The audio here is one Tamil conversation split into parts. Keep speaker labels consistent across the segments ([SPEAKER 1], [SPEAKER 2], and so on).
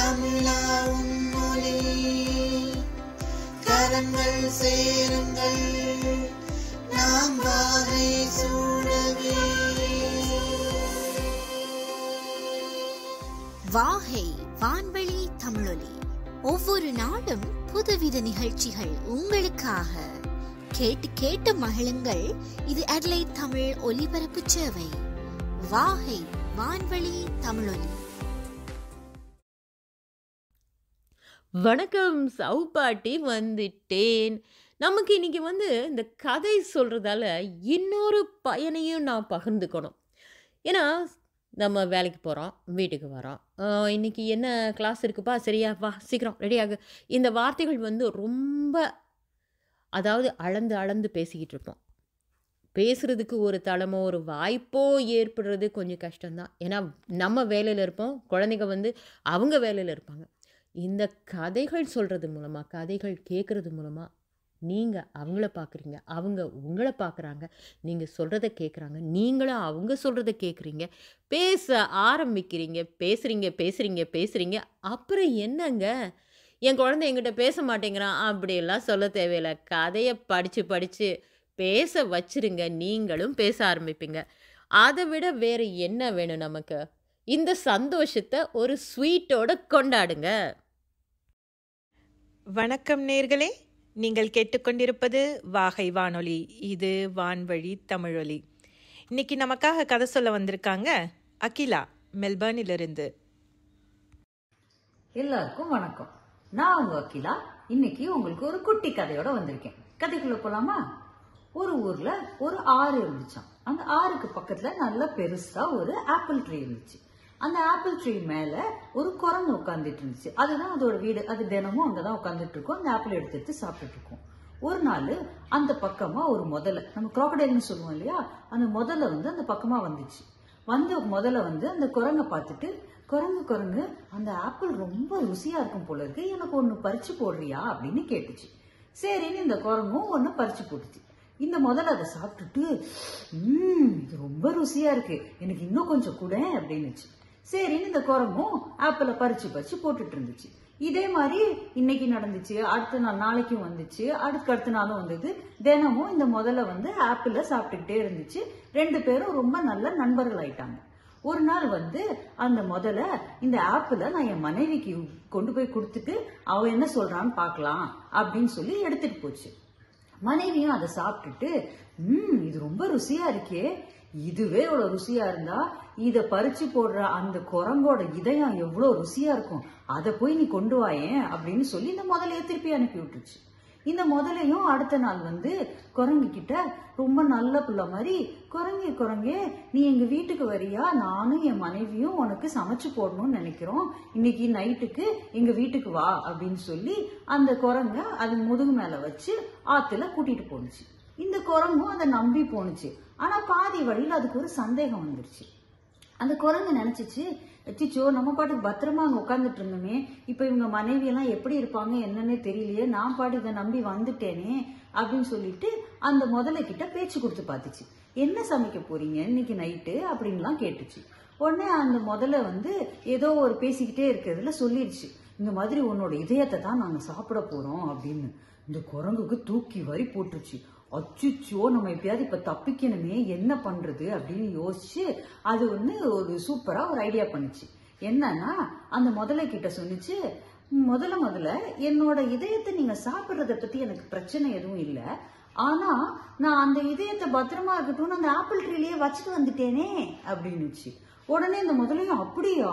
[SPEAKER 1] தமிழா உன்னொலி கரங்கள் சேருங்கள் நாம் வாகை சூடவே.
[SPEAKER 2] வாகை வான்வழி தமிழொலி ஒவ்வொரு நாளும் புதுவித நிகழ்ச்சிகள் உங்களுக்காக. கேட்டு கேட்டு மகிழுங்கள். இது அட்லைட் தமிழ் ஒலிபரப்பு சேவை வாகை வான்வழி தமிழொலி.
[SPEAKER 3] வணக்கம், சவுப்பாட்டி வந்துட்டேன். நமக்கு இன்னைக்கு இந்த கதை சொல்றதால இன்னொரு பயனையும் நான் பகிர்ந்துக்கணும். ஏன்னா நம்ம வேலைக்கு போகிறோம், வீட்டுக்கு வரோம். இன்னைக்கு என்ன கிளாஸ் இருக்குப்பா, சரியா வா சீக்கிரம் ரெடியாகு. இந்த வார்த்தைகள் ரொம்ப அதாவது அளந்து அளந்து பேசிக்கிட்டு இருப்போம். பேசுறதுக்கு ஒரு தளமோ ஒரு வாய்ப்போ ஏற்படுறது கொஞ்சம் கஷ்டம்தான். ஏன்னா நம்ம வேலையில் இருப்போம், குழந்தைங்க அவங்க வேலையில் இருப்பாங்க. இந்த கதைகள் சொல்கிறது மூலமாக, கதைகள் கேட்குறது மூலமாக நீங்கள் அவங்கள பார்க்குறீங்க, அவங்க உங்களை பார்க்குறாங்க, நீங்கள் சொல்கிறத கேட்குறாங்க, நீங்களும் அவங்க சொல்கிறத கேட்குறீங்க, பேச ஆரம்பிக்கிறீங்க, பேசுகிறீங்க. அப்புறம் என்னங்க, என் குழந்தை என்கிட்ட பேச மாட்டேங்கிறான் அப்படியெல்லாம் சொல்ல தேவையில்லை. கதையை படித்து பேச வச்சிருங்க, நீங்களும் பேச ஆரம்பிப்பீங்க. அதை விட வேறு என்ன வேணும் நமக்கு? இந்த சந்தோஷத்தை ஒரு ஸ்வீட்டோட கொண்டாடுங்க.
[SPEAKER 4] வணக்கம் நேர்களே, நீங்கள் கேட்டுக்கொண்டிருப்பது வாகை வானொலி. இது வான்வழி தமிழொலி. இன்னைக்கு நமக்காக கதை சொல்ல வந்திருக்காங்க அகிலா, மெல்பர்னிலிருந்து.
[SPEAKER 5] எல்லாருக்கும் வணக்கம். நான் உங்க அகிலா. இன்னைக்கு உங்களுக்கு ஒரு குட்டி கதையோட வந்திருக்கேன். கதைக்குள்ள போலாமா? ஒரு ஊர்ல ஒரு ஆறு இருந்துச்சாம். அந்த ஆறுக்கு பக்கத்துல நல்ல பெருசா ஒரு ஆப்பிள் ட்ரீ இருந்துச்சு. அந்த ஆப்பிள் ட்ரீ மேல ஒரு குரங்கு உட்காந்துட்டு இருந்துச்சு. அதுதான் அதோட வீடு. அது தினமும் அங்கதான் உட்காந்துட்டு இருக்கும். அந்த ஆப்பிள் எடுத்து சாப்பிட்டுட்டு இருக்கும். ஒரு நாள் அந்த பக்கமா ஒரு முதலை, நம்ம குரோக்கடைல்னு சொல்லுவோம் இல்லையா, அந்த முதலை அந்த பக்கமா வந்துச்சு. முதல்ல அந்த குரங்கை பார்த்துட்டு, குரங்கு அந்த ஆப்பிள் ரொம்ப ருசியா இருக்கும் போல இருக்கு, எனக்கு ஒண்ணு பறிச்சு போடுறியா அப்படின்னு கேட்டுச்சு. சரின்னு இந்த குரங்கும் ஒண்ணு பறிச்சு போட்டுச்சு. இந்த முதல்ல அதை சாப்பிட்டுட்டு, இது ரொம்ப ருசியா இருக்கு, எனக்கு இன்னும் கொஞ்சம் கூட அப்படின்னுச்சு. சரின்னு இந்த குரங்கும் ஆப்பிளை பறிச்சு போட்டுட்டு இருந்துச்சு. இதே மாதிரி இன்னைக்கு நடந்துச்சு, அடுத்த நாள் நாளைக்கும் வந்துச்சு, அடுத்த நாளும் வந்தது. தினமும் இந்த முதல்ல ஆப்பிள சாப்பிட்டுக்கிட்டே இருந்துச்சு. ரெண்டு பேரும் ரொம்ப நல்ல நண்பர்கள் ஆயிட்டாங்க. ஒரு நாள் அந்த முதல்ல, இந்த ஆப்பிள நான் என் மனைவிக்கு கொண்டு போய் கொடுத்துட்டு அவ என்ன சொல்றான்னு பாக்கலாம் அப்படின்னு சொல்லி எடுத்துட்டு போச்சு. மனைவியும் அதை சாப்பிட்டுட்டு, இது ரொம்ப ருசியா இருக்கே, இதுவே இவ்வளவு ருசியா இருந்தா இத பறிச்சு போடுற அந்த குரங்கோட இதயம் எவ்வளவு ருசியா இருக்கும், அதை போய் நீ கொண்டு வாயேன் அப்படின்னு சொல்லி இந்த முதலைய திருப்பி அனுப்பி விட்டுருச்சு. இந்த முதலையும் அடுத்த நாள் குரங்கு கிட்ட ரொம்ப நல்ல புள்ள மாதிரி, குரங்கே நீ எங்க வீட்டுக்கு வரியா, நானும் என் மனைவியும் உனக்கு சமைச்சு போடணும்னு நினைக்கிறோம், இன்னைக்கு நைட்டுக்கு எங்க வீட்டுக்கு வா அப்படின்னு சொல்லி அந்த குரங்க அது முதுகு மேல வச்சு ஆத்துல கூட்டிட்டு போனுச்சு. இந்த குரங்கும் அதை நம்பி போனுச்சு. ஆனா பாதி வழியில் அதுக்கு ஒரு சந்தேகம் வந்துருச்சு. அந்த குரங்கு நினைச்சிச்சு, அச்சிச்சோ நம்ம பாட்டுக்கு பத்திரமா அங்க உட்காந்துட்டு இருந்தோமே, இப்ப இவங்க மனைவி எல்லாம் எப்படி இருப்பாங்க என்னன்னே தெரியலையே, நான் பாட்டு இதை நம்பி வந்துட்டேனே அப்படின்னு சொல்லிட்டு அந்த முதலை கிட்ட பேச்சு கொடுத்து பார்த்துச்சு. என்ன சமைக்க போறீங்க இன்னைக்கு நைட்டு அப்படின்லாம் கேட்டுச்சு. உடனே அந்த முதல்ல ஏதோ ஒரு பேசிக்கிட்டே இருக்கிறதுல சொல்லிடுச்சு, இந்த மாதிரி உன்னோட இதயத்தை தான் நாங்க சாப்பிட போறோம் அப்படின்னு. இந்த குரங்குக்கு தூக்கி வரி போட்டுருச்சு. அச்சுச்சோ நம்ம எப்படியாவது இப்ப தப்பிக்கணுமே, என்ன பண்றது அப்படின்னு யோசிச்சு அது ஒரு சூப்பரா ஒரு ஐடியா பண்ணுச்சு. என்னன்னா அந்த முதலை கிட்ட சொன்னிச்சு, முதல்ல என்னோட இதயத்தை நீங்க சாப்பிடுறத பத்தி எனக்கு பிரச்சனை எதுவும் இல்லை, ஆனா நான் அந்த இதயத்தை பத்திரமா இருக்கட்டும்னு அந்த ஆப்பிள் ட்ரீலயே வச்சுட்டு வந்துட்டேனே அப்படின்னுச்சு. உடனே இந்த முதலையும், அப்படியா,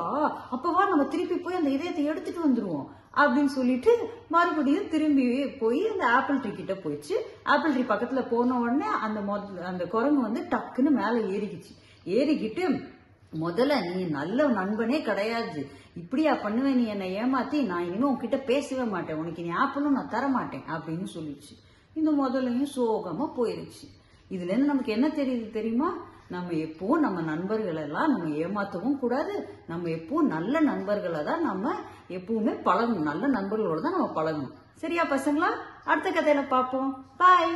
[SPEAKER 5] அப்பவா நம்ம திருப்பி போய் அந்த இதயத்தை எடுத்துட்டு வந்துருவோம் அப்படின்னு சொல்லிட்டு மறுபடியும் திரும்பி போய் அந்த ஆப்பிள் ட்ரீ கிட்ட போயிடுச்சு. ஆப்பிள் ட்ரீ பக்கத்துல போன உடனே அந்த குரங்கு டக்குன்னு மேல ஏறிக்கிட்டு, முதல்ல நீ நல்ல நண்பனே கிடையாது, இப்படியா பண்ணுவேன் நீ என்னை ஏமாத்தி, நான் இனிமே உன்கிட்ட பேசவே மாட்டேன், உனக்கு நீ ஆப்பிளும் நான் தர மாட்டேன் அப்படின்னு சொல்லிடுச்சு. இந்த முதலையும் சோகமா போயிருச்சு. இதுல இருந்து நமக்கு என்ன தெரியுது தெரியுமா? நம்ம எப்பவும் நம்ம நண்பர்கள் எல்லாம் நம்ம ஏமாத்தவும் கூடாது, நம்ம எப்பவும் நல்ல நண்பர்களை தான் நம்ம எப்பவுமே பழகணும், நல்ல நண்பர்களோட தான் நம்ம பழகணும். சரியா பசங்களா? அடுத்த கதையில பார்ப்போம். பாய்.